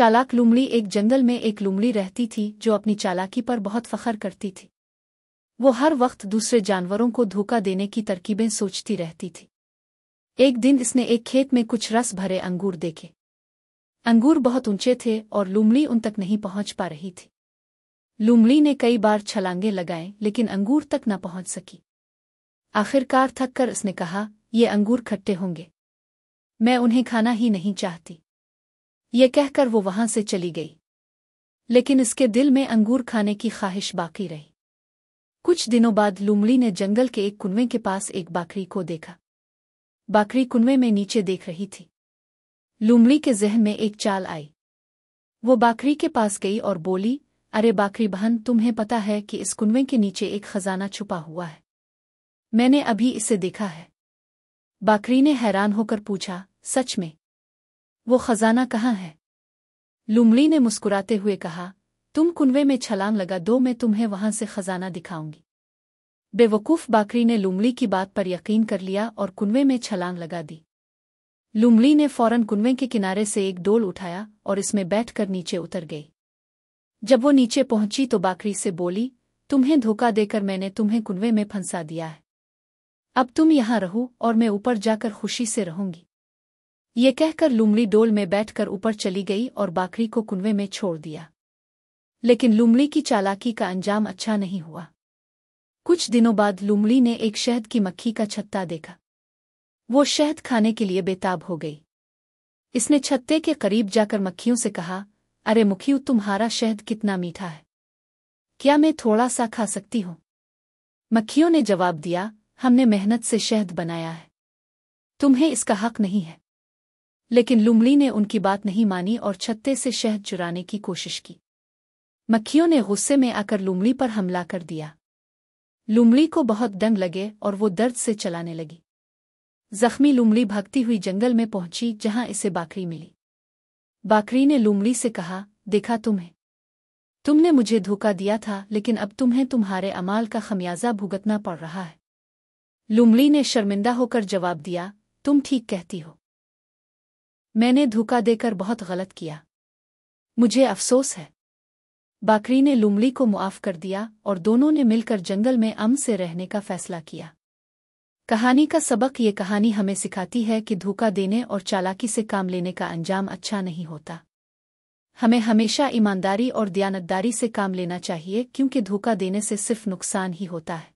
चालाक लुमड़ी। एक जंगल में एक लुमड़ी रहती थी जो अपनी चालाकी पर बहुत फख्र करती थी। वो हर वक्त दूसरे जानवरों को धोखा देने की तरकीबें सोचती रहती थी। एक दिन इसने एक खेत में कुछ रस भरे अंगूर देखे। अंगूर बहुत ऊंचे थे और लुमड़ी उन तक नहीं पहुंच पा रही थी। लुमड़ी ने कई बार छलांगे लगाए लेकिन अंगूर तक न पहुंच सकी। आखिरकार थक कर उसने कहा, ये अंगूर खट्टे होंगे, मैं उन्हें खाना ही नहीं चाहती। ये कहकर वो वहां से चली गई, लेकिन इसके दिल में अंगूर खाने की ख्वाहिश बाकी रही। कुछ दिनों बाद लुमड़ी ने जंगल के एक कुनवे के पास एक बाकरी को देखा। बाकरी कुनवे में नीचे देख रही थी। लुमड़ी के जहन में एक चाल आई। वो बाकरी के पास गई और बोली, अरे बाकरी बहन, तुम्हें पता है कि इस कुनवे के नीचे एक खजाना छुपा हुआ है? मैंने अभी इसे देखा है। बाकरी ने हैरान होकर पूछा, सच में? वो खजाना कहाँ है? लुमड़ी ने मुस्कुराते हुए कहा, तुम कुनवे में छलांग लगा दो, मैं तुम्हें वहां से खजाना दिखाऊंगी। बेवकूफ बाकरी ने लुमड़ी की बात पर यकीन कर लिया और कुनवे में छलांग लगा दी। लुमड़ी ने फौरन कुनवे के किनारे से एक डोल उठाया और इसमें बैठकर नीचे उतर गई। जब वो नीचे पहुंची तो बाकरी से बोली, तुम्हें धोखा देकर मैंने तुम्हें कुनवे में फंसा दिया है। अब तुम यहां रहो और मैं ऊपर जाकर खुशी से रहूंगी। ये कहकर लुमड़ी डोल में बैठकर ऊपर चली गई और बाकरी को कुनवे में छोड़ दिया। लेकिन लुमड़ी की चालाकी का अंजाम अच्छा नहीं हुआ। कुछ दिनों बाद लुमड़ी ने एक शहद की मक्खी का छत्ता देखा। वो शहद खाने के लिए बेताब हो गई। इसने छत्ते के करीब जाकर मक्खियों से कहा, अरे मुखियो, तुम्हारा शहद कितना मीठा है, क्या मैं थोड़ा सा खा सकती हूँ? मक्खियों ने जवाब दिया, हमने मेहनत से शहद बनाया है, तुम्हें इसका हक नहीं है। लेकिन लुमड़ी ने उनकी बात नहीं मानी और छत्ते से शहद चुराने की कोशिश की। मक्खियों ने गुस्से में आकर लुमड़ी पर हमला कर दिया। लुमड़ी को बहुत डंग लगे और वो दर्द से चलाने लगी। जख्मी लुमड़ी भागती हुई जंगल में पहुंची जहां इसे बाकरी मिली। बाकरी ने लुमड़ी से कहा, देखा तुमने मुझे धोखा दिया था, लेकिन अब तुम्हें तुम्हारे अमाल का खमियाजा भुगतना पड़ रहा है। लुमड़ी ने शर्मिंदा होकर जवाब दिया, तुम ठीक कहती हो, मैंने धोखा देकर बहुत गलत किया, मुझे अफसोस है। बाकरी ने लुमड़ी को मुआफ कर दिया और दोनों ने मिलकर जंगल में अमन से रहने का फैसला किया। कहानी का सबक ये कहानी हमें सिखाती है कि धोखा देने और चालाकी से काम लेने का अंजाम अच्छा नहीं होता। हमें हमेशा ईमानदारी और दयानतदारी से काम लेना चाहिए, क्योंकि धोखा देने से सिर्फ नुकसान ही होता है।